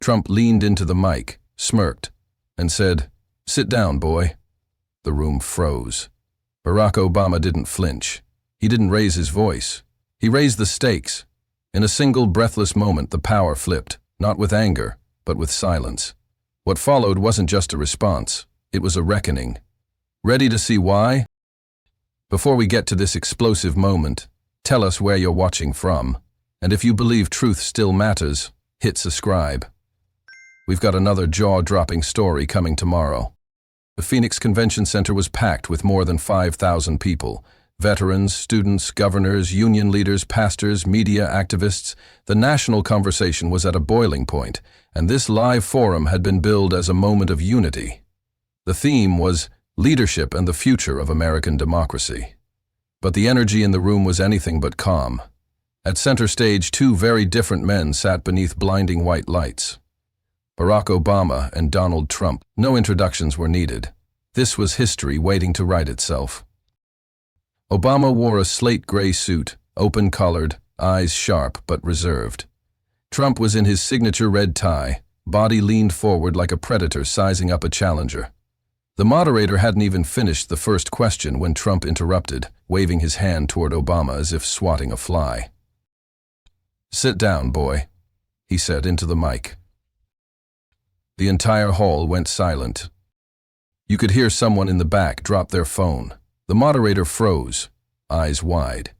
Trump leaned into the mic, smirked, and said, "Sit down, boy." The room froze. Barack Obama didn't flinch. He didn't raise his voice. He raised the stakes. In a single breathless moment, the power flipped, not with anger, but with silence. What followed wasn't just a response. It was a reckoning. Ready to see why? Before we get to this explosive moment, tell us where you're watching from. And if you believe truth still matters, hit subscribe. We've got another jaw-dropping story coming tomorrow. The Phoenix Convention Center was packed with more than 5,000 people. Veterans, students, governors, union leaders, pastors, media activists. The national conversation was at a boiling point, and this live forum had been billed as a moment of unity. The theme was leadership and the future of American democracy. But the energy in the room was anything but calm. At center stage, two very different men sat beneath blinding white lights. Barack Obama and Donald Trump. No introductions were needed. This was history waiting to write itself. Obama wore a slate gray suit, open-collared, eyes sharp but reserved. Trump was in his signature red tie, body leaned forward like a predator sizing up a challenger. The moderator hadn't even finished the first question when Trump interrupted, waving his hand toward Obama as if swatting a fly. "Sit down, boy," he said into the mic. The entire hall went silent. You could hear someone in the back drop their phone. The moderator froze, eyes wide.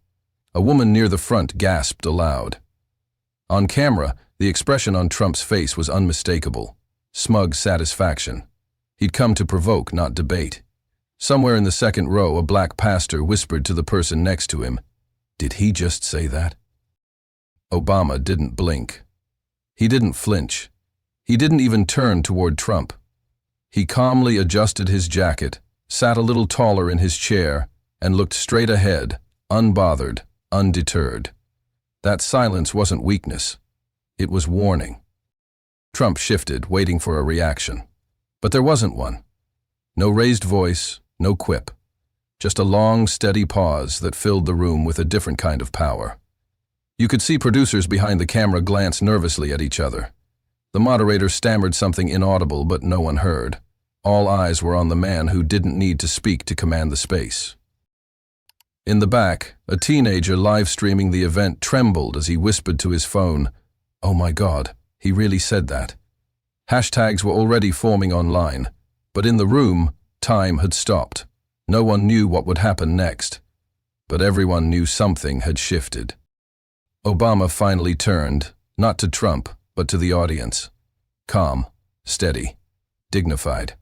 A woman near the front gasped aloud. On camera, the expression on Trump's face was unmistakable. Smug satisfaction. He'd come to provoke, not debate. Somewhere in the second row, a black pastor whispered to the person next to him, "Did he just say that?" Obama didn't blink. He didn't flinch. He didn't even turn toward Trump. He calmly adjusted his jacket, sat a little taller in his chair, and looked straight ahead, unbothered, undeterred. That silence wasn't weakness. It was warning. Trump shifted, waiting for a reaction. But there wasn't one. No raised voice, no quip. Just a long, steady pause that filled the room with a different kind of power. You could see producers behind the camera glance nervously at each other. The moderator stammered something inaudible, but no one heard. All eyes were on the man who didn't need to speak to command the space. In the back, a teenager live streaming the event trembled as he whispered to his phone, "Oh my God, he really said that." Hashtags were already forming online, but in the room, time had stopped. No one knew what would happen next, but everyone knew something had shifted. Obama finally turned, not to Trump, but to the audience. Calm, steady, dignified.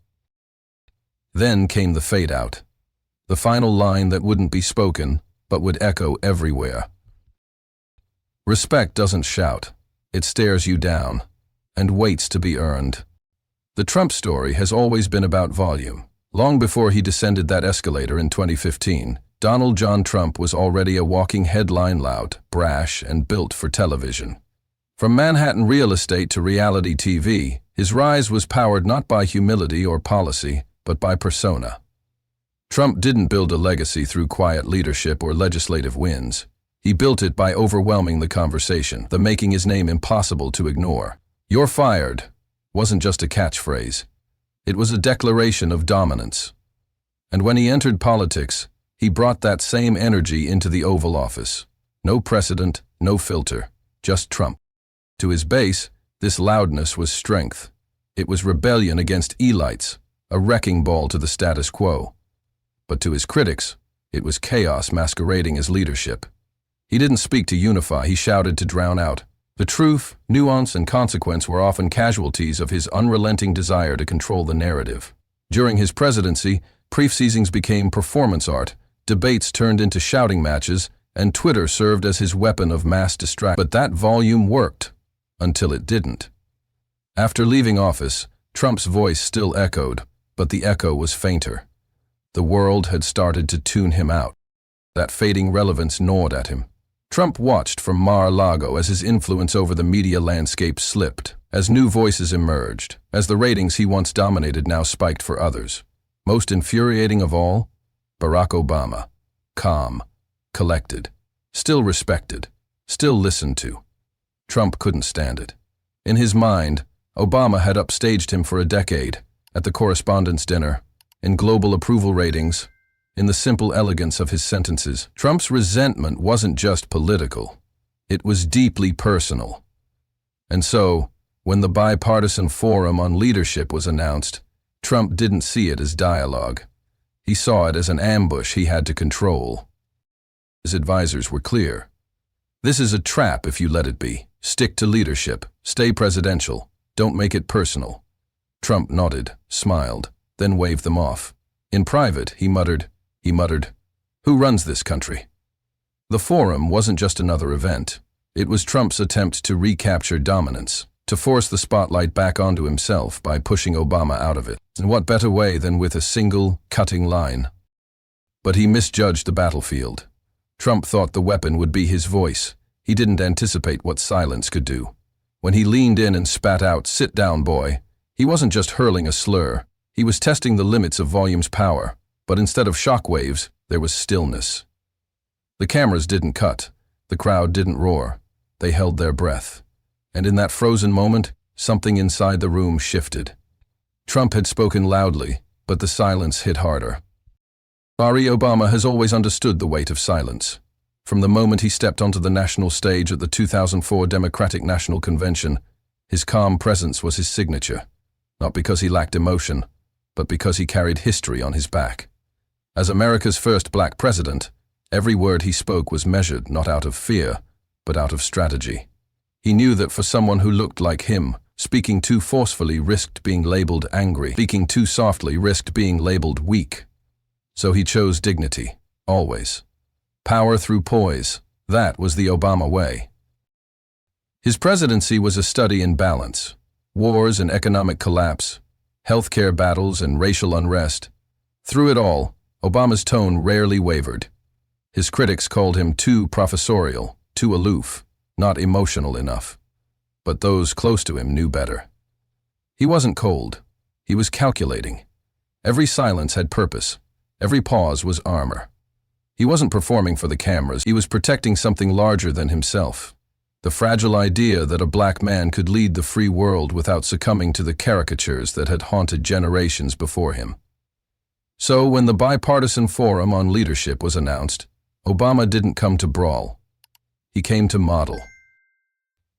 Then came the fade-out. The final line that wouldn't be spoken, but would echo everywhere. Respect doesn't shout. It stares you down, and waits to be earned. The Trump story has always been about volume. Long before he descended that escalator in 2015, Donald John Trump was already a walking headline, loud, brash, and built for television. From Manhattan real estate to reality TV, his rise was powered not by humility or policy, but by persona. Trump didn't build a legacy through quiet leadership or legislative wins. He built it by overwhelming the conversation, the making his name impossible to ignore. "You're fired" wasn't just a catchphrase. It was a declaration of dominance. And when he entered politics, he brought that same energy into the Oval Office. No precedent, no filter, just Trump. To his base, this loudness was strength. It was rebellion against elites, a wrecking ball to the status quo. But to his critics, it was chaos masquerading as leadership. He didn't speak to unify, he shouted to drown out. The truth, nuance, and consequence were often casualties of his unrelenting desire to control the narrative. During his presidency, brief-seasons became performance art, debates turned into shouting matches, and Twitter served as his weapon of mass distraction. But that volume worked, until it didn't. After leaving office, Trump's voice still echoed, but the echo was fainter. The world had started to tune him out. That fading relevance gnawed at him. Trump watched from Mar-a-Lago as his influence over the media landscape slipped, as new voices emerged, as the ratings he once dominated now spiked for others. Most infuriating of all, Barack Obama. Calm, collected, still respected, still listened to. Trump couldn't stand it. In his mind, Obama had upstaged him for a decade, at the correspondence dinner, in global approval ratings, in the simple elegance of his sentences. Trump's resentment wasn't just political. It was deeply personal. And so, when the bipartisan forum on leadership was announced, Trump didn't see it as dialogue. He saw it as an ambush he had to control. His advisors were clear. This is a trap if you let it be. Stick to leadership. Stay presidential. Don't make it personal. Trump nodded, smiled, then waved them off. In private, he muttered, "Who runs this country?" The forum wasn't just another event. It was Trump's attempt to recapture dominance, to force the spotlight back onto himself by pushing Obama out of it. And what better way than with a single, cutting line? But he misjudged the battlefield. Trump thought the weapon would be his voice. He didn't anticipate what silence could do. When he leaned in and spat out, "Sit down, boy," he wasn't just hurling a slur. He was testing the limits of volume's power. But instead of shockwaves, there was stillness. The cameras didn't cut. The crowd didn't roar. They held their breath. And in that frozen moment, something inside the room shifted. Trump had spoken loudly, but the silence hit harder. Barack Obama has always understood the weight of silence. From the moment he stepped onto the national stage at the 2004 Democratic National Convention, his calm presence was his signature, not because he lacked emotion, but because he carried history on his back. As America's first black president, every word he spoke was measured not out of fear, but out of strategy. He knew that for someone who looked like him, speaking too forcefully risked being labeled angry, speaking too softly risked being labeled weak. So he chose dignity, always. Power through poise, that was the Obama way. His presidency was a study in balance. Wars and economic collapse, healthcare battles and racial unrest. Through it all, Obama's tone rarely wavered. His critics called him too professorial, too aloof, not emotional enough. But those close to him knew better. He wasn't cold. He was calculating. Every silence had purpose. Every pause was armor. He wasn't performing for the cameras. He was protecting something larger than himself. The fragile idea that a black man could lead the free world without succumbing to the caricatures that had haunted generations before him. So when the bipartisan forum on leadership was announced, Obama didn't come to brawl. He came to model.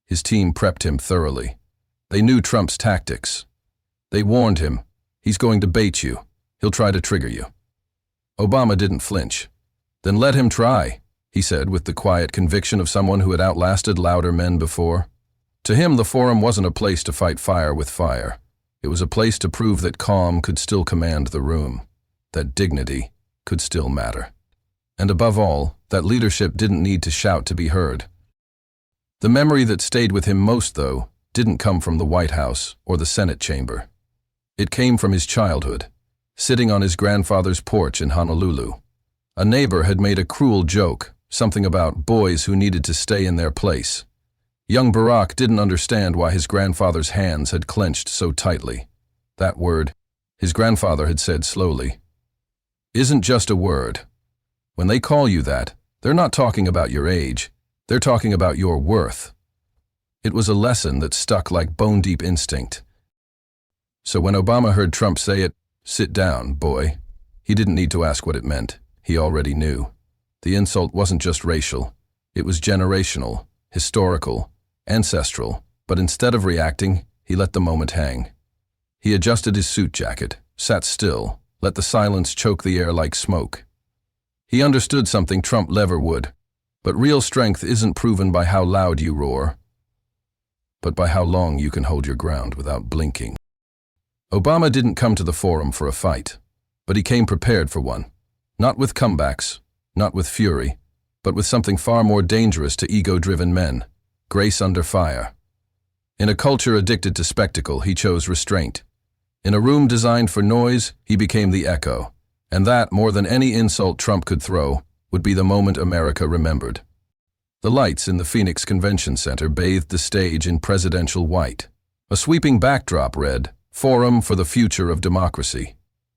His team prepped him thoroughly. They knew Trump's tactics. They warned him, "He's going to bait you. He'll try to trigger you." Obama didn't flinch. "Then let him try," he said with the quiet conviction of someone who had outlasted louder men before. To him, the forum wasn't a place to fight fire with fire. It was a place to prove that calm could still command the room, that dignity could still matter. And above all, that leadership didn't need to shout to be heard. The memory that stayed with him most, though, didn't come from the White House or the Senate chamber. It came from his childhood, sitting on his grandfather's porch in Honolulu. A neighbor had made a cruel joke, something about boys who needed to stay in their place. Young Barack didn't understand why his grandfather's hands had clenched so tightly. That word, his grandfather had said slowly, isn't just a word. When they call you that, they're not talking about your age, they're talking about your worth. It was a lesson that stuck like bone-deep instinct. So when Obama heard Trump say it, "Sit down, boy," he didn't need to ask what it meant. He already knew. The insult wasn't just racial. It was generational, historical, ancestral, but instead of reacting, he let the moment hang. He adjusted his suit jacket, sat still, let the silence choke the air like smoke. He understood something Trump never would, but real strength isn't proven by how loud you roar, but by how long you can hold your ground without blinking. Obama didn't come to the forum for a fight, but he came prepared for one. Not with comebacks, not with fury, but with something far more dangerous to ego-driven men: grace under fire. In a culture addicted to spectacle, he chose restraint. In a room designed for noise, he became the echo. And that, more than any insult Trump could throw, would be the moment America remembered. The lights in the Phoenix Convention Center bathed the stage in presidential white. A sweeping backdrop read, "Forum for the Future of Democracy."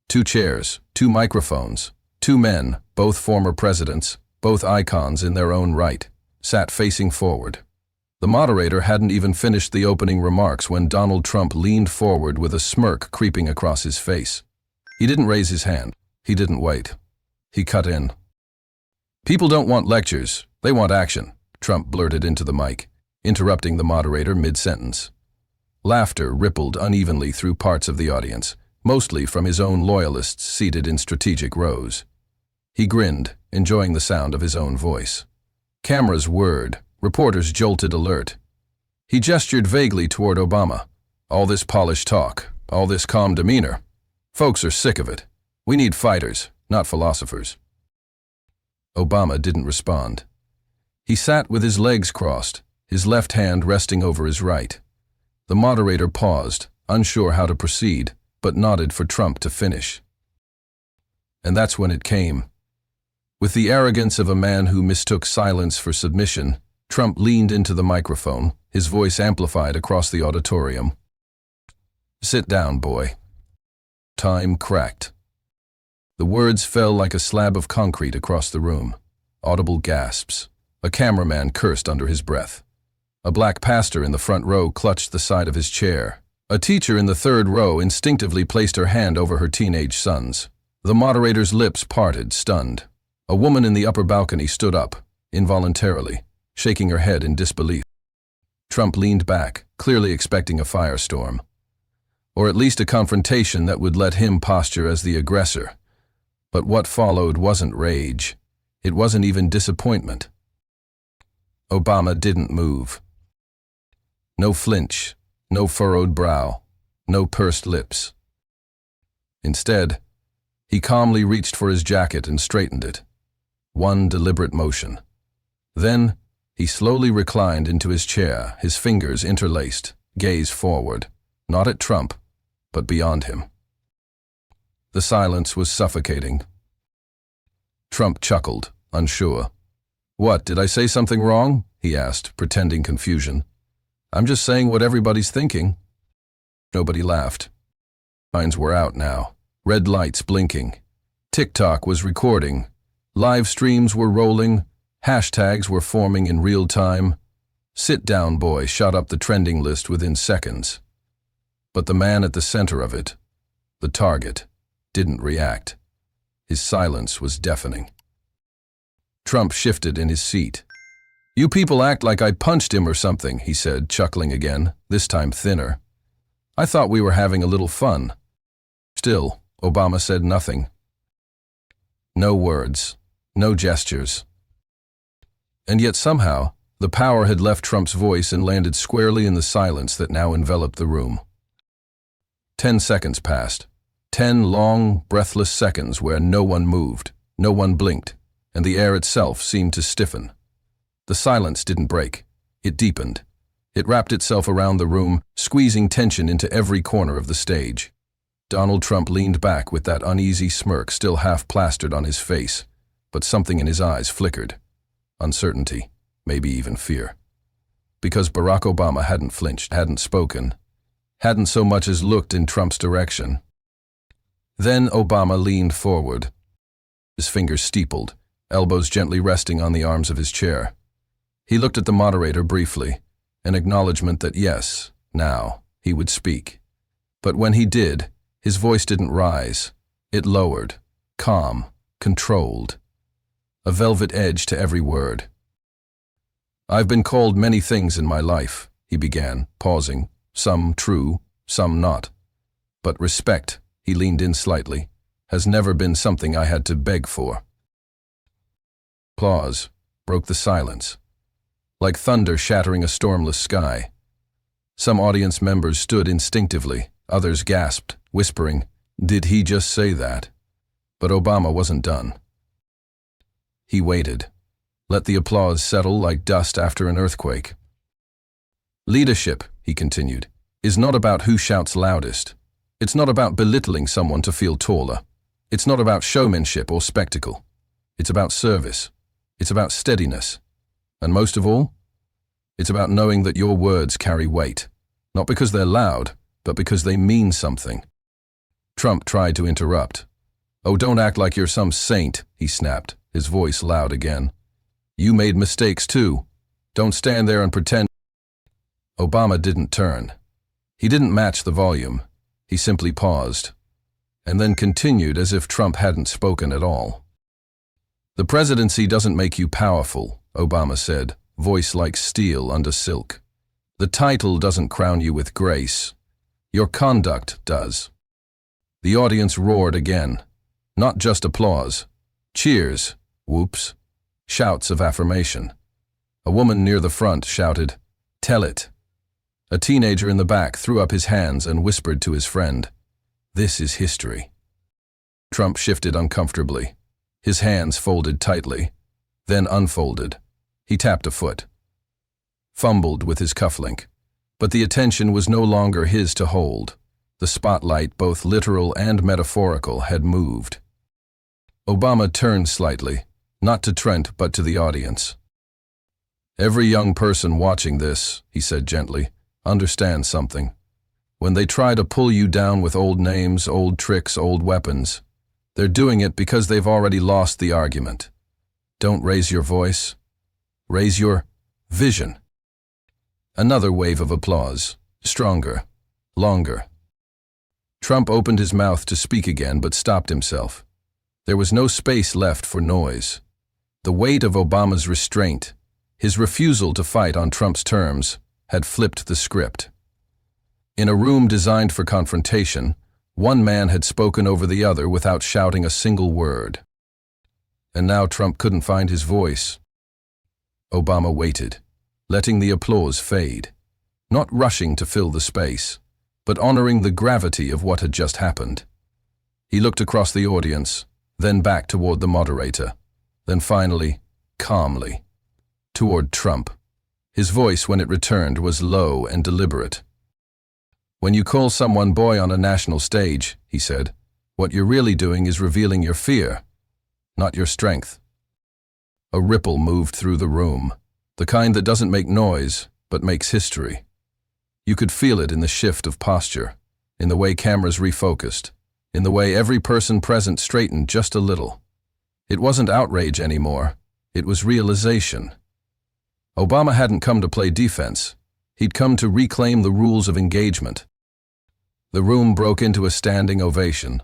2 chairs, 2 microphones, 2 men, both former presidents, both icons in their own right, sat facing forward. The moderator hadn't even finished the opening remarks when Donald Trump leaned forward with a smirk creeping across his face. He didn't raise his hand. He didn't wait. He cut in. "People don't want lectures, they want action," Trump blurted into the mic, interrupting the moderator mid-sentence. Laughter rippled unevenly through parts of the audience, mostly from his own loyalists seated in strategic rows. He grinned, enjoying the sound of his own voice. Cameras whirred, reporters jolted alert. He gestured vaguely toward Obama. "All this polished talk, all this calm demeanor. Folks are sick of it. We need fighters, not philosophers." Obama didn't respond. He sat with his legs crossed, his left hand resting over his right. The moderator paused, unsure how to proceed, but nodded for Trump to finish. And that's when it came. With the arrogance of a man who mistook silence for submission, Trump leaned into the microphone, his voice amplified across the auditorium. "Sit down, boy." Time cracked. The words fell like a slab of concrete across the room. Audible gasps. A cameraman cursed under his breath. A black pastor in the front row clutched the side of his chair. A teacher in the third row instinctively placed her hand over her teenage sons. The moderator's lips parted, stunned. A woman in the upper balcony stood up, involuntarily, shaking her head in disbelief. Trump leaned back, clearly expecting a firestorm. Or at least a confrontation that would let him posture as the aggressor. But what followed wasn't rage. It wasn't even disappointment. Obama didn't move. No flinch, no furrowed brow, no pursed lips. Instead, he calmly reached for his jacket and straightened it. One deliberate motion. Then, he slowly reclined into his chair, his fingers interlaced, gaze forward, not at Trump, but beyond him. The silence was suffocating. Trump chuckled, unsure. "What, did I say something wrong?" he asked, pretending confusion. "I'm just saying what everybody's thinking." Nobody laughed. Signs were out now, red lights blinking. TikTok was recording. Live streams were rolling. Hashtags were forming in real time. "Sit down, boy" shot up the trending list within seconds. But the man at the center of it, the target, didn't react. His silence was deafening. Trump shifted in his seat. "You people act like I punched him or something," he said, chuckling again, this time thinner. "I thought we were having a little fun." Still, Obama said nothing. No words, no gestures. And yet somehow, the power had left Trump's voice and landed squarely in the silence that now enveloped the room. 10 seconds passed. 10 long, breathless seconds where no one moved, no one blinked, and the air itself seemed to stiffen. The silence didn't break. It deepened. It wrapped itself around the room, squeezing tension into every corner of the stage. Donald Trump leaned back with that uneasy smirk still half plastered on his face, but something in his eyes flickered. Uncertainty, maybe even fear. Because Barack Obama hadn't flinched, hadn't spoken, hadn't so much as looked in Trump's direction. Then Obama leaned forward. His fingers steepled, elbows gently resting on the arms of his chair. He looked at the moderator briefly, an acknowledgement that yes, now, he would speak. But when he did, his voice didn't rise. It lowered, calm, controlled. A velvet edge to every word. "I've been called many things in my life," he began, pausing, some true, some not. "But respect," he leaned in slightly, "has never been something I had to beg for." Applause broke the silence, like thunder shattering a stormless sky. Some audience members stood instinctively, others gasped, whispering, "Did he just say that?" But Obama wasn't done. He waited, let the applause settle like dust after an earthquake. "Leadership," he continued, "is not about who shouts loudest. It's not about belittling someone to feel taller. It's not about showmanship or spectacle. It's about service. It's about steadiness. And most of all, it's about knowing that your words carry weight, not because they're loud, but because they mean something." Trump tried to interrupt. "Oh, don't act like you're some saint," he snapped, his voice loud again. "You made mistakes too. Don't stand there and pretend Obama didn't turn. He didn't match the volume. He simply paused, and then continued as if Trump hadn't spoken at all. "The presidency doesn't make you powerful," Obama said, voice like steel under silk. "The title doesn't crown you with grace. Your conduct does." The audience roared again. Not just applause. Cheers, whoops, shouts of affirmation. A woman near the front shouted, "Tell it." A teenager in the back threw up his hands and whispered to his friend, "This is history." Trump shifted uncomfortably. His hands folded tightly, then unfolded. He tapped a foot, fumbled with his cufflink, but the attention was no longer his to hold. The spotlight, both literal and metaphorical, had moved. Obama turned slightly, not to Trent but to the audience. "Every young person watching this," he said gently, "understands something. When they try to pull you down with old names, old tricks, old weapons, they're doing it because they've already lost the argument. Don't raise your voice. Raise your vision." Another wave of applause, stronger, longer. Trump opened his mouth to speak again but stopped himself. There was no space left for noise. The weight of Obama's restraint, his refusal to fight on Trump's terms, had flipped the script. In a room designed for confrontation, one man had spoken over the other without shouting a single word. And now Trump couldn't find his voice. Obama waited, letting the applause fade, not rushing to fill the space, but honoring the gravity of what had just happened. He looked across the audience, then back toward the moderator, then finally, calmly, toward Trump. His voice, when it returned, was low and deliberate. "When you call someone boy on a national stage," he said, "what you're really doing is revealing your fear, not your strength." A ripple moved through the room, the kind that doesn't make noise, but makes history. You could feel it in the shift of posture, in the way cameras refocused, in the way every person present straightened just a little. It wasn't outrage anymore, it was realization. Obama hadn't come to play defense. He'd come to reclaim the rules of engagement. The room broke into a standing ovation.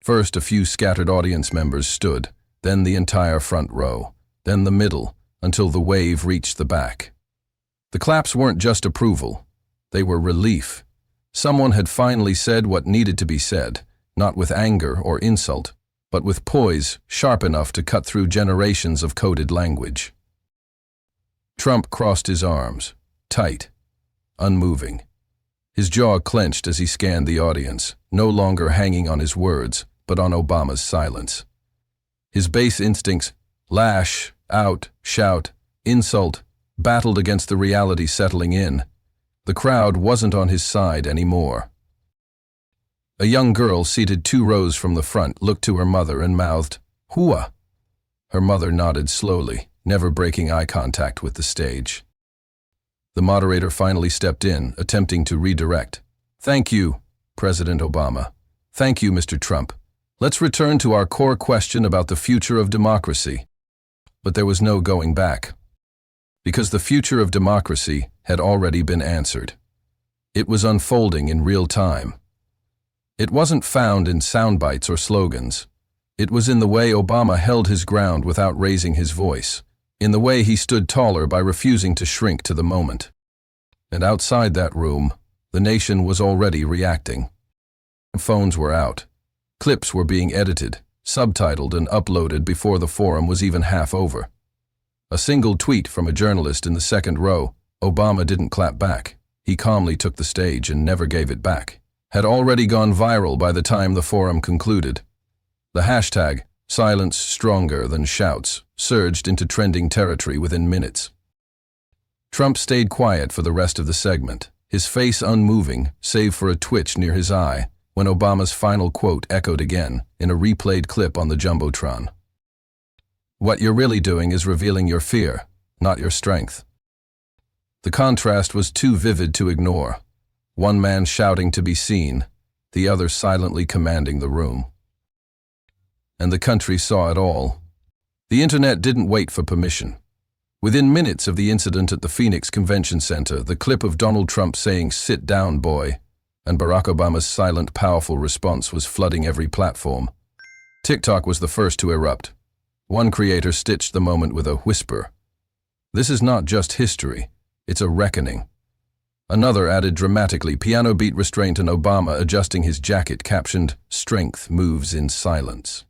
First, a few scattered audience members stood, then the entire front row, then the middle, until the wave reached the back. The claps weren't just approval. They were relief. Someone had finally said what needed to be said, not with anger or insult, but with poise sharp enough to cut through generations of coded language. Trump crossed his arms, tight, unmoving. His jaw clenched as he scanned the audience, no longer hanging on his words, but on Obama's silence. His base instincts, lash, out, shout, insult, battled against the reality settling in. The crowd wasn't on his side anymore. A young girl seated 2 rows from the front looked to her mother and mouthed, "Hua." Her mother nodded slowly, never breaking eye contact with the stage. The moderator finally stepped in, attempting to redirect. "Thank you, President Obama. Thank you, Mr. Trump. Let's return to our core question about the future of democracy." But there was no going back, because the future of democracy had already been answered. It was unfolding in real time. It wasn't found in sound bites or slogans. It was in the way Obama held his ground without raising his voice, in the way he stood taller by refusing to shrink to the moment. And outside that room, the nation was already reacting. Phones were out. Clips were being edited, subtitled, and uploaded before the forum was even half over. A single tweet from a journalist in the second row, Obama didn't clap back. He calmly took the stage and never gave it back, had already gone viral by the time the forum concluded. The hashtag, "Silence Stronger Than Shouts," surged into trending territory within minutes. Trump stayed quiet for the rest of the segment, his face unmoving, save for a twitch near his eye, when Obama's final quote echoed again, in a replayed clip on the Jumbotron. "What you're really doing is revealing your fear, not your strength." The contrast was too vivid to ignore. One man shouting to be seen, the other silently commanding the room. And the country saw it all. The internet didn't wait for permission. Within minutes of the incident at the Phoenix Convention Center, the clip of Donald Trump saying, "Sit down, boy," and Barack Obama's silent, powerful response was flooding every platform. TikTok was the first to erupt. One creator stitched the moment with a whisper. "This is not just history, it's a reckoning." Another added dramatically, piano beat restraint and Obama adjusting his jacket, captioned, "Strength moves in silence."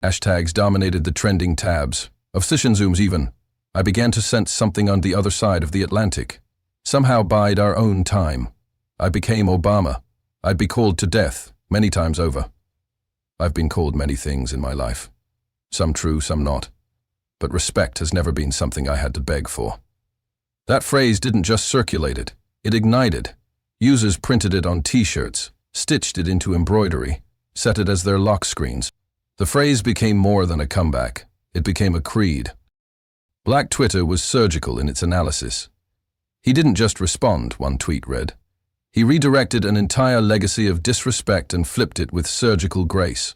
Hashtags dominated the trending tabs. Of zooms even. I began to sense something on the other side of the Atlantic. Somehow bide our own time. I became Obama. I'd be called to death, many times over. I've been called many things in my life. Some true, some not. But respect has never been something I had to beg for. That phrase didn't just circulate it ignited. Users printed it on t-shirts, stitched it into embroidery, set it as their lock screens. The phrase became more than a comeback. It became a creed. Black Twitter was surgical in its analysis. He didn't just respond, one tweet read. He redirected an entire legacy of disrespect and flipped it with surgical grace.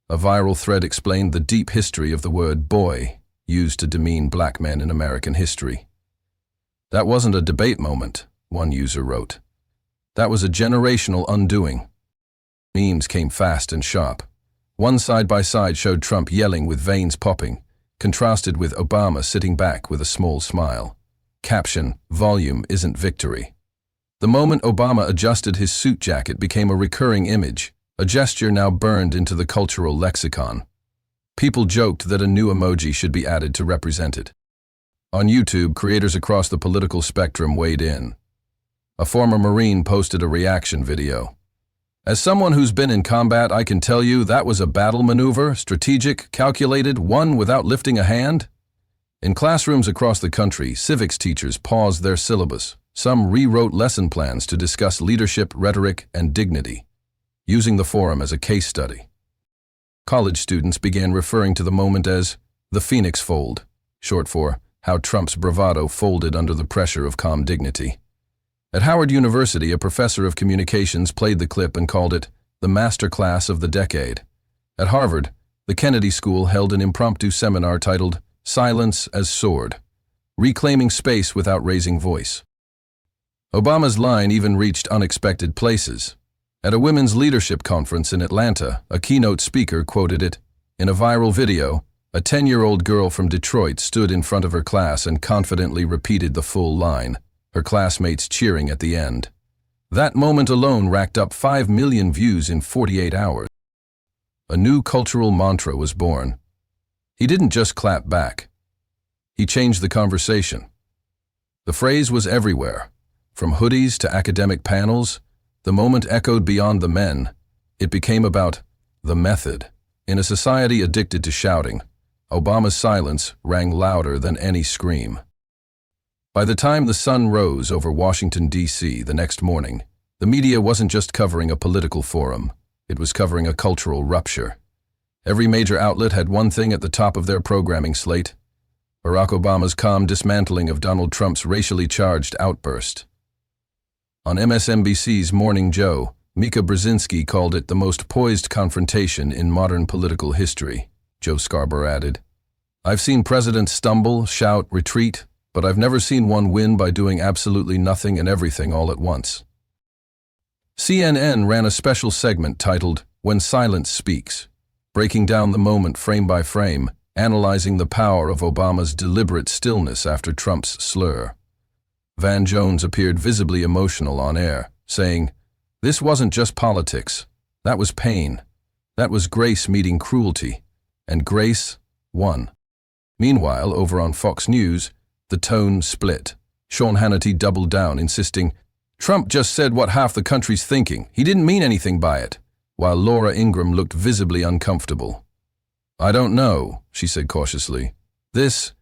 A viral thread explained the deep history of the word boy, used to demean black men in American history. That wasn't a debate moment, one user wrote. That was a generational undoing. Memes came fast and sharp. One side-by-side showed Trump yelling with veins popping, contrasted with Obama sitting back with a small smile. Caption, "Volume isn't victory." The moment Obama adjusted his suit jacket became a recurring image, a gesture now burned into the cultural lexicon. People joked that a new emoji should be added to represent it. On YouTube, creators across the political spectrum weighed in. A former Marine posted a reaction video. "As someone who's been in combat, I can tell you that was a battle maneuver, strategic, calculated, won without lifting a hand." In classrooms across the country, civics teachers paused their syllabus. Some rewrote lesson plans to discuss leadership, rhetoric, and dignity, using the forum as a case study. College students began referring to the moment as the Phoenix Fold, short for how Trump's bravado folded under the pressure of calm dignity. At Howard University, a professor of communications played the clip and called it the master class of the decade. At Harvard, the Kennedy School held an impromptu seminar titled "Silence as Sword," reclaiming space without raising voice. Obama's line even reached unexpected places. At a women's leadership conference in Atlanta, a keynote speaker quoted it. In a viral video, a 10-year-old girl from Detroit stood in front of her class and confidently repeated the full line, her classmates cheering at the end. That moment alone racked up 5 million views in 48 hours. A new cultural mantra was born. He didn't just clap back. He changed the conversation. The phrase was everywhere. From hoodies to academic panels, the moment echoed beyond the men. It became about the method. In a society addicted to shouting, Obama's silence rang louder than any scream. By the time the sun rose over Washington, D.C. the next morning, the media wasn't just covering a political forum. It was covering a cultural rupture. Every major outlet had one thing at the top of their programming slate: Barack Obama's calm dismantling of Donald Trump's racially charged outburst. On MSNBC's Morning Joe, Mika Brzezinski called it the most poised confrontation in modern political history. Joe Scarborough added, "I've seen presidents stumble, shout, retreat, but I've never seen one win by doing absolutely nothing and everything all at once." CNN ran a special segment titled "When Silence Speaks," breaking down the moment frame by frame, analyzing the power of Obama's deliberate stillness after Trump's slur. Van Jones appeared visibly emotional on air, saying, "This wasn't just politics. That was pain. That was grace meeting cruelty. And grace won." Meanwhile, over on Fox News, the tone split. Sean Hannity doubled down, insisting, "Trump just said what half the country's thinking. He didn't mean anything by it," while Laura Ingraham looked visibly uncomfortable. "I don't know," she said cautiously. This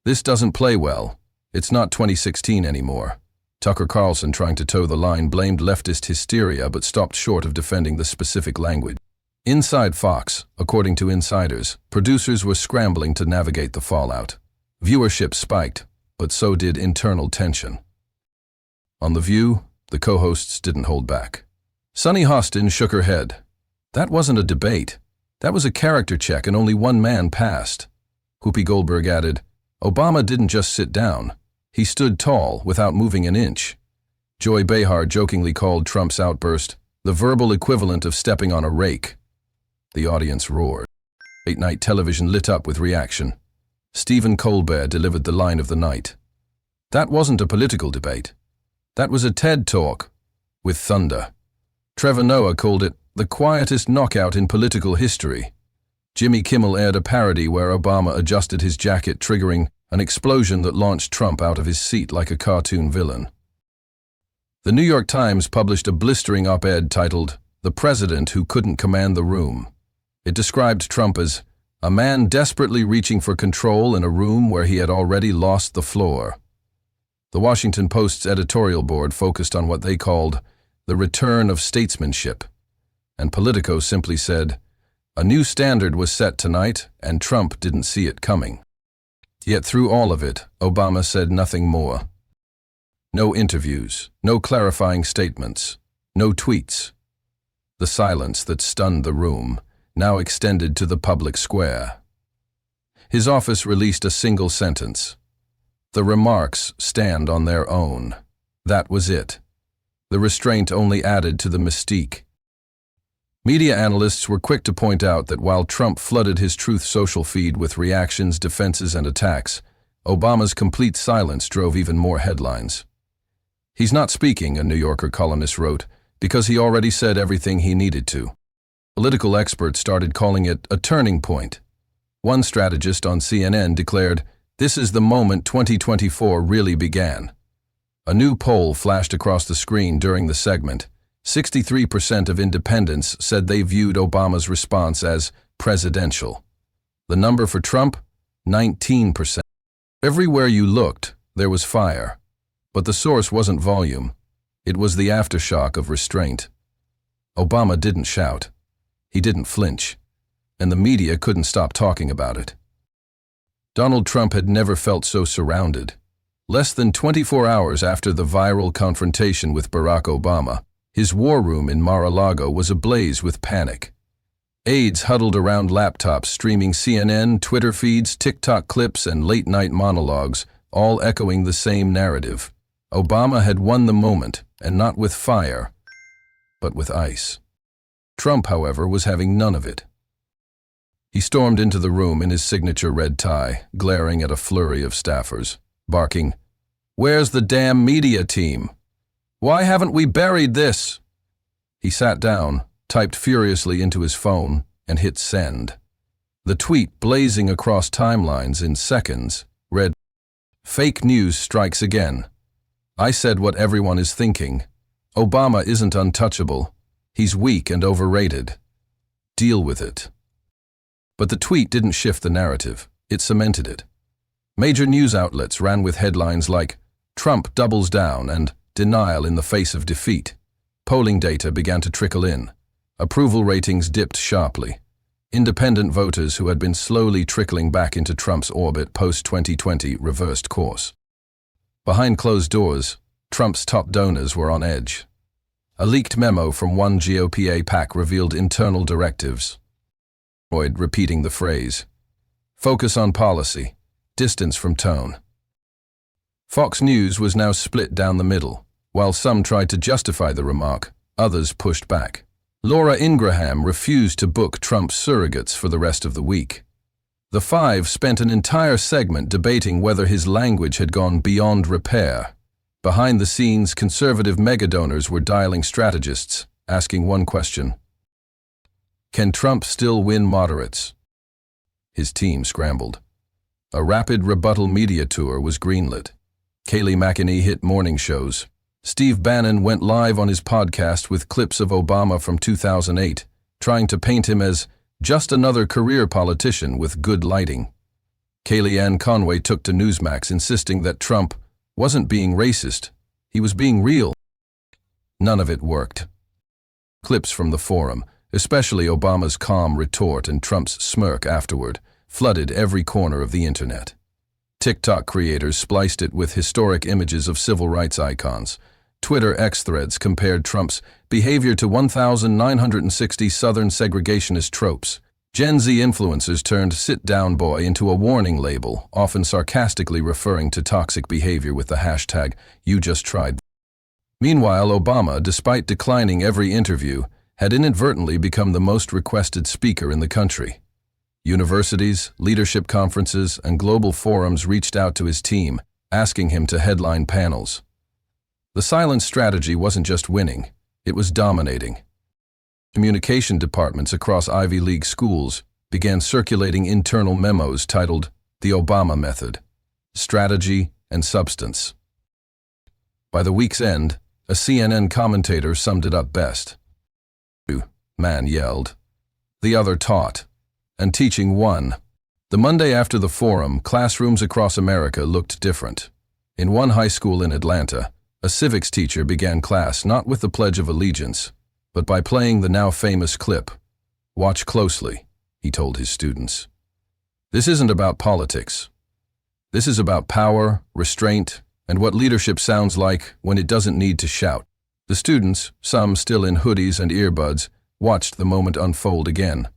doesn't play well. It's not 2016 anymore." Tucker Carlson, trying to toe the line, blamed leftist hysteria but stopped short of defending the specific language. Inside Fox, according to insiders, producers were scrambling to navigate the fallout. Viewership spiked, but so did internal tension. On The View, the co-hosts didn't hold back. Sunny Hostin shook her head. "That wasn't a debate. That was a character check and only one man passed." Whoopi Goldberg added, Obama didn't just sit down. He stood tall, without moving an inch. Joy Behar jokingly called Trump's outburst the verbal equivalent of stepping on a rake. The audience roared. Late-night television lit up with reaction. Stephen Colbert delivered the line of the night. That wasn't a political debate. That was a TED Talk with thunder. Trevor Noah called it the quietest knockout in political history. Jimmy Kimmel aired a parody where Obama adjusted his jacket, triggering an explosion that launched Trump out of his seat like a cartoon villain. The New York Times published a blistering op-ed titled, "The President Who Couldn't Command the Room." It described Trump as a man desperately reaching for control in a room where he had already lost the floor. The Washington Post's editorial board focused on what they called the return of statesmanship, and Politico simply said, a new standard was set tonight, and Trump didn't see it coming. Yet through all of it, Obama said nothing more. No interviews, no clarifying statements, no tweets. The silence that stunned the room now extended to the public square. His office released a single sentence. The remarks stand on their own. That was it. The restraint only added to the mystique. Media analysts were quick to point out that while Trump flooded his Truth Social feed with reactions, defenses, and attacks, Obama's complete silence drove even more headlines. He's not speaking, a New Yorker columnist wrote, because he already said everything he needed to. Political experts started calling it a turning point. One strategist on CNN declared, "This is the moment 2024 really began." A new poll flashed across the screen during the segment. 63% of independents said they viewed Obama's response as presidential. The number for Trump? 19%. Everywhere you looked, there was fire. But the source wasn't volume. It was the aftershock of restraint. Obama didn't shout. He didn't flinch. And the media couldn't stop talking about it. Donald Trump had never felt so surrounded. Less than 24 hours after the viral confrontation with Barack Obama, his war room in Mar-a-Lago was ablaze with panic. Aides huddled around laptops streaming CNN, Twitter feeds, TikTok clips, and late-night monologues, all echoing the same narrative. Obama had won the moment, and not with fire, but with ice. Trump, however, was having none of it. He stormed into the room in his signature red tie, glaring at a flurry of staffers, barking, "Where's the damn media team? Why haven't we buried this?" He sat down, typed furiously into his phone, and hit send. The tweet, blazing across timelines in seconds, read, "Fake news strikes again. I said what everyone is thinking. Obama isn't untouchable. He's weak and overrated. Deal with it." But the tweet didn't shift the narrative. It cemented it. Major news outlets ran with headlines like, "Trump doubles down" and "Denial in the face of defeat." Polling data began to trickle in. Approval ratings dipped sharply. Independent voters who had been slowly trickling back into Trump's orbit post-2020 reversed course. Behind closed doors, Trump's top donors were on edge. A leaked memo from one GOP PAC revealed internal directives. Repeating the phrase, "Focus on policy, distance from tone." Fox News was now split down the middle. While some tried to justify the remark, others pushed back. Laura Ingraham refused to book Trump's surrogates for the rest of the week. The Five spent an entire segment debating whether his language had gone beyond repair. Behind the scenes, conservative megadonors were dialing strategists, asking one question: can Trump still win moderates? His team scrambled. A rapid rebuttal media tour was greenlit. Kayleigh McEnany hit morning shows. Steve Bannon went live on his podcast with clips of Obama from 2008, trying to paint him as just another career politician with good lighting. Kellyanne Conway took to Newsmax, insisting that Trump wasn't being racist, he was being real. None of it worked. Clips from the forum, especially Obama's calm retort and Trump's smirk afterward, flooded every corner of the internet. TikTok creators spliced it with historic images of civil rights icons. Twitter X threads compared Trump's behavior to 1,960 Southern segregationist tropes. Gen Z influencers turned "sit down boy" into a warning label, often sarcastically referring to toxic behavior with the hashtag "you just tried." Meanwhile, Obama, despite declining every interview, had inadvertently become the most requested speaker in the country. Universities, leadership conferences, and global forums reached out to his team, asking him to headline panels. The silent strategy wasn't just winning, it was dominating. Communication departments across Ivy League schools began circulating internal memos titled "The Obama Method: Strategy and Substance." By the week's end, a CNN commentator summed it up best. Man yelled. The other taught. And teaching won. The Monday after the forum, classrooms across America looked different. In one high school in Atlanta, a civics teacher began class not with the Pledge of Allegiance, but by playing the now famous clip. "Watch closely," he told his students. "This isn't about politics. This is about power, restraint, and what leadership sounds like when it doesn't need to shout." The students, some still in hoodies and earbuds, watched the moment unfold again.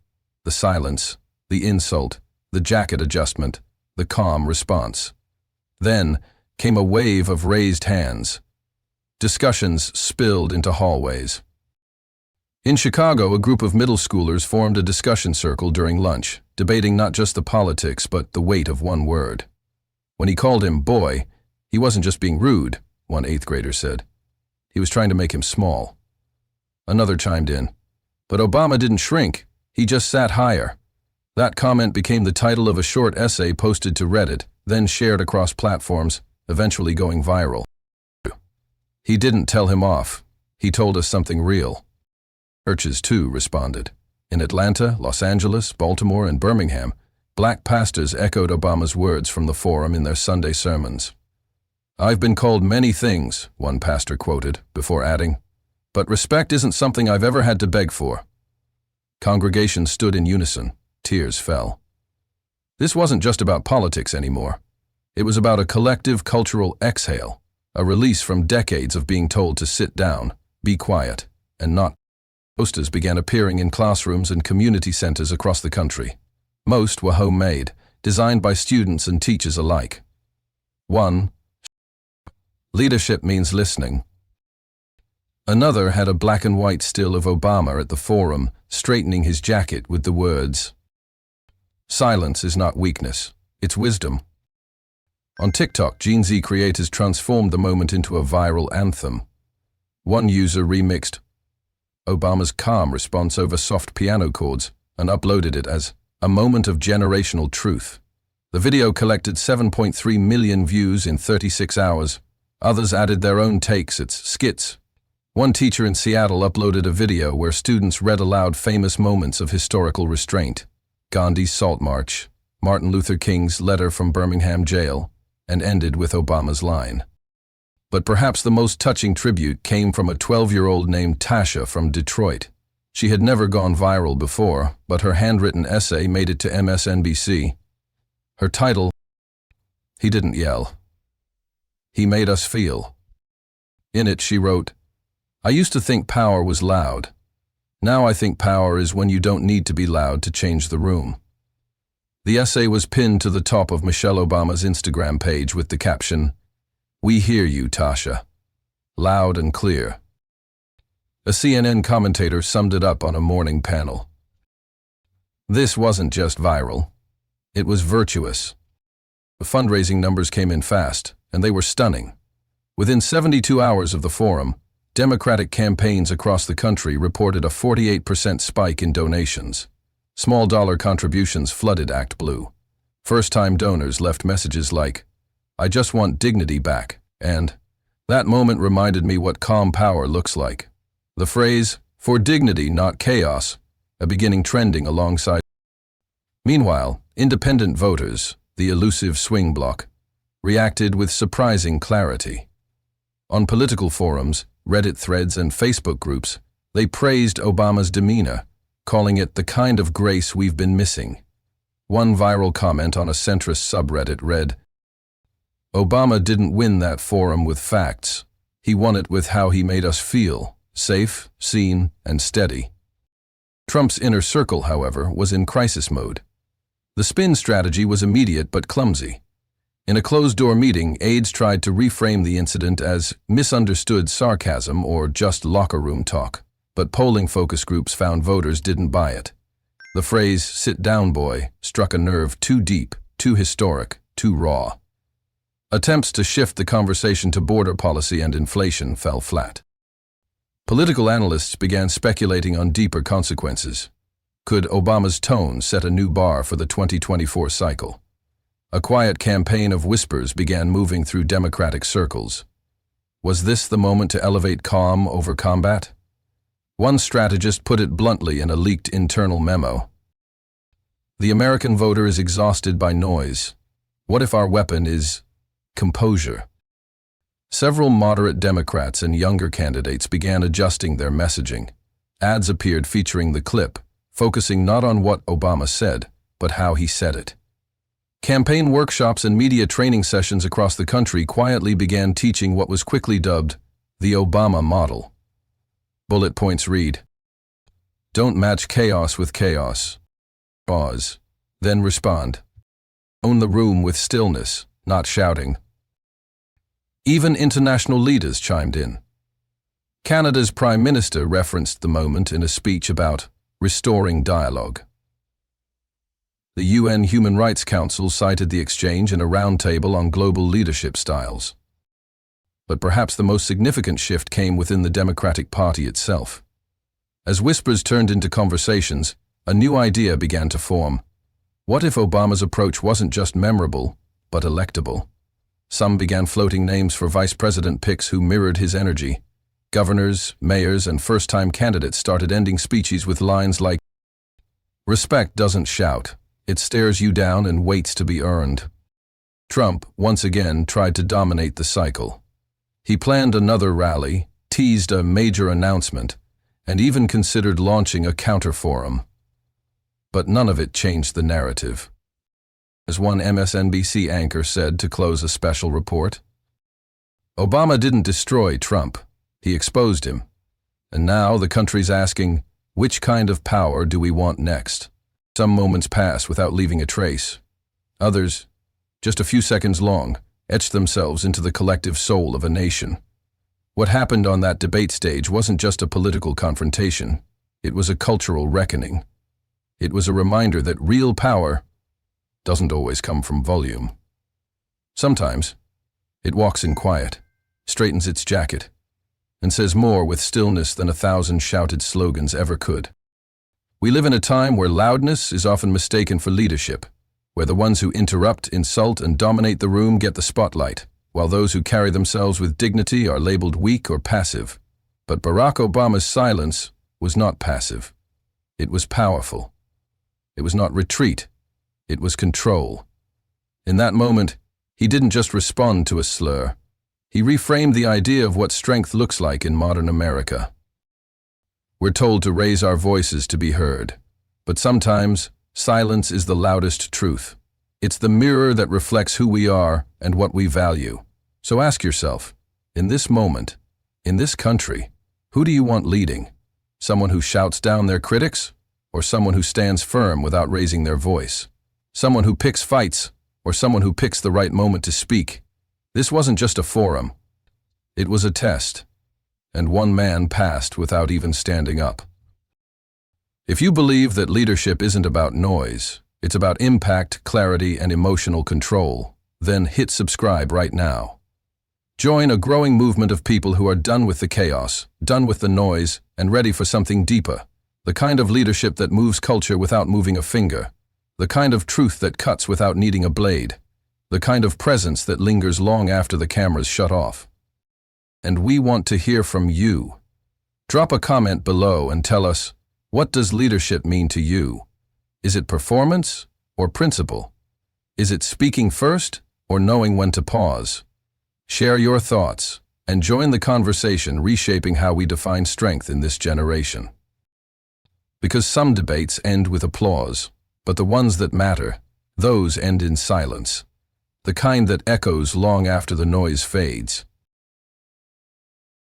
The silence, the insult, the jacket adjustment, the calm response. Then came a wave of raised hands. Discussions spilled into hallways. In Chicago, a group of middle schoolers formed a discussion circle during lunch, debating not just the politics but the weight of one word. When he called him boy, he wasn't just being rude, one eighth grader said. He was trying to make him small. Another chimed in. But Obama didn't shrink, he just sat higher. That comment became the title of a short essay posted to Reddit, then shared across platforms, eventually going viral. He didn't tell him off. He told us something real. Churches, too, responded. In Atlanta, Los Angeles, Baltimore, and Birmingham, black pastors echoed Obama's words from the forum in their Sunday sermons. "I've been called many things," one pastor quoted, before adding, "but respect isn't something I've ever had to beg for." Congregations stood in unison. Tears fell. This wasn't just about politics anymore. It was about a collective cultural exhale, a release from decades of being told to sit down, be quiet, and not. Posters began appearing in classrooms and community centers across the country. Most were homemade, designed by students and teachers alike. One, "Leadership means listening." Another had a black and white still of Obama at the forum, straightening his jacket with the words, "Silence is not weakness, it's wisdom." On TikTok, Gen Z creators transformed the moment into a viral anthem. One user remixed Obama's calm response over soft piano chords and uploaded it as a moment of generational truth. The video collected 7.3 million views in 36 hours. Others added their own takes, its skits. One teacher in Seattle uploaded a video where students read aloud famous moments of historical restraint. Gandhi's Salt March, Martin Luther King's letter from Birmingham jail, and ended with Obama's line. But perhaps the most touching tribute came from a 12-year-old named Tasha from Detroit. She had never gone viral before, but her handwritten essay made it to MSNBC. Her title, "He Didn't Yell. He Made Us Feel." In it, she wrote, "I used to think power was loud. Now I think power is when you don't need to be loud to change the room." The essay was pinned to the top of Michelle Obama's Instagram page with the caption, "We hear you, Tasha. Loud and clear." A CNN commentator summed it up on a morning panel. This wasn't just viral. It was virtuous. The fundraising numbers came in fast, and they were stunning. Within 72 hours of the forum, Democratic campaigns across the country reported a 48% spike in donations. Small dollar contributions flooded Act Blue. First-time donors left messages like, "I just want dignity back," and "That moment reminded me what calm power looks like." The phrase, "for dignity, not chaos," a beginning trending alongside. Meanwhile, independent voters, the elusive swing bloc, reacted with surprising clarity. On political forums, Reddit threads, and Facebook groups, they praised Obama's demeanor, calling it the kind of grace we've been missing. One viral comment on a centrist subreddit read, "Obama didn't win that forum with facts. He won it with how he made us feel, safe, seen, and steady." Trump's inner circle, however, was in crisis mode. The spin strategy was immediate but clumsy. In a closed-door meeting, aides tried to reframe the incident as misunderstood sarcasm or just locker room talk, but polling focus groups found voters didn't buy it. The phrase, "sit down, boy," struck a nerve too deep, too historic, too raw. Attempts to shift the conversation to border policy and inflation fell flat. Political analysts began speculating on deeper consequences. Could Obama's tone set a new bar for the 2024 cycle? A quiet campaign of whispers began moving through Democratic circles. Was this the moment to elevate calm over combat? One strategist put it bluntly in a leaked internal memo. The American voter is exhausted by noise. What if our weapon is composure? Several moderate Democrats and younger candidates began adjusting their messaging. Ads appeared featuring the clip, focusing not on what Obama said, but how he said it. Campaign workshops and media training sessions across the country quietly began teaching what was quickly dubbed the Obama model. Bullet points read: don't match chaos with chaos. Pause. Then respond. Own the room with stillness, not shouting. Even international leaders chimed in. Canada's Prime Minister referenced the moment in a speech about restoring dialogue. The UN Human Rights Council cited the exchange in a roundtable on global leadership styles. But perhaps the most significant shift came within the Democratic Party itself. As whispers turned into conversations, a new idea began to form. What if Obama's approach wasn't just memorable, but electable? Some began floating names for vice president picks who mirrored his energy. Governors, mayors, and first-time candidates started ending speeches with lines like, "Respect doesn't shout. It stares you down and waits to be earned." Trump, once again, tried to dominate the cycle. He planned another rally, teased a major announcement, and even considered launching a counter-forum. But none of it changed the narrative. As one MSNBC anchor said to close a special report, Obama didn't destroy Trump, he exposed him. And now the country's asking, which kind of power do we want next? Some moments pass without leaving a trace. Others, just a few seconds long, etch themselves into the collective soul of a nation. What happened on that debate stage wasn't just a political confrontation. It was a cultural reckoning. It was a reminder that real power doesn't always come from volume. Sometimes, it walks in quiet, straightens its jacket, and says more with stillness than 1,000 shouted slogans ever could. We live in a time where loudness is often mistaken for leadership, where the ones who interrupt, insult, and dominate the room get the spotlight, while those who carry themselves with dignity are labeled weak or passive. But Barack Obama's silence was not passive. It was powerful. It was not retreat. It was control. In that moment, he didn't just respond to a slur. He reframed the idea of what strength looks like in modern America. We're told to raise our voices to be heard, but sometimes silence is the loudest truth. It's the mirror that reflects who we are and what we value. So ask yourself, in this moment, in this country, who do you want leading? Someone who shouts down their critics, or someone who stands firm without raising their voice? Someone who picks fights, or someone who picks the right moment to speak? This wasn't just a forum. It was a test, and one man passed without even standing up. If you believe that leadership isn't about noise, it's about impact, clarity, and emotional control, then hit subscribe right now. Join a growing movement of people who are done with the chaos, done with the noise, and ready for something deeper. The kind of leadership that moves culture without moving a finger. The kind of truth that cuts without needing a blade. The kind of presence that lingers long after the cameras shut off. And we want to hear from you. Drop a comment below and tell us, what does leadership mean to you? Is it performance or principle? Is it speaking first or knowing when to pause? Share your thoughts and join the conversation reshaping how we define strength in this generation. Because some debates end with applause, but the ones that matter, those end in silence. The kind that echoes long after the noise fades.